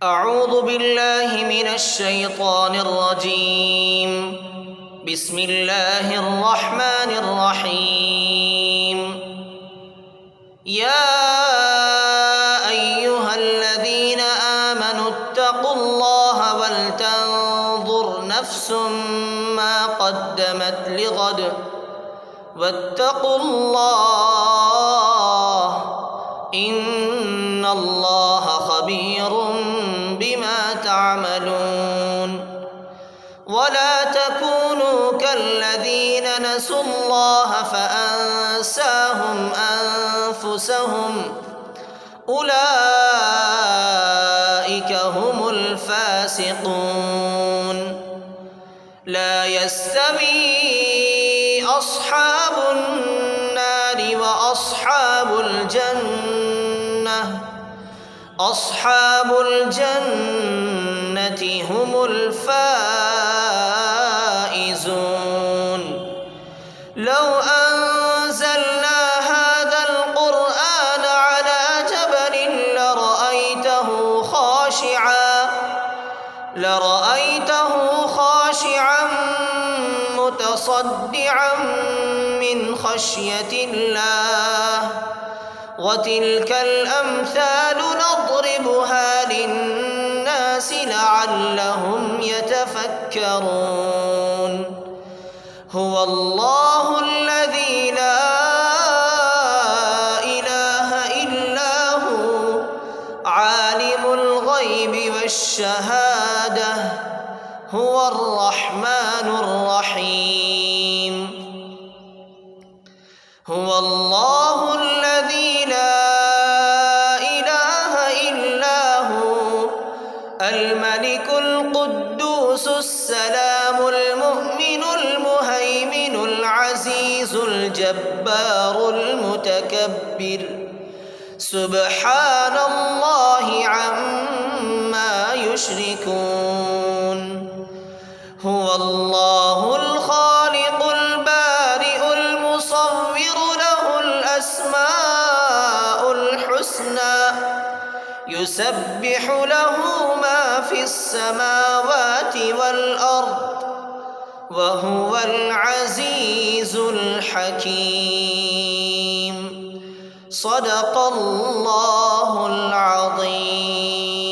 أعوذ بالله من الشيطان الرجيم. بسم الله الرحمن الرحيم. يا أيها الذين آمنوا اتقوا الله ولتنظر نفس ما قدمت لغد واتقوا الله إن الله خبير بما تعملون. ولا تكونوا كالذين نسوا الله فأنساهم أنفسهم أولئك هم الفاسقون. لا يستوي أصحاب النار وأصحاب الجنة أصحاب الجنة هم الفائزون. لو أنزلنا هذا القرآن على جبل لرأيته خاشعا متصدعا من خشية الله. وتلك الأمثال نضربها للناس لعلهم يتفكرون. هو الله الذي لا إله إلا هو عالم الغيب والشهادة هو الرحمن الرحيم. هو الله الذي لا إله إلا هو الملك القدوس السلام المؤمن المهيمن العزيز الجبار المتكبر سبحان الله عما يشركون. هو الله الخالق البارئ المصور له الأسماء الحسنى يسبح له ما في السماوات والأرض وهو العزيز الحكيم. صدق الله العظيم.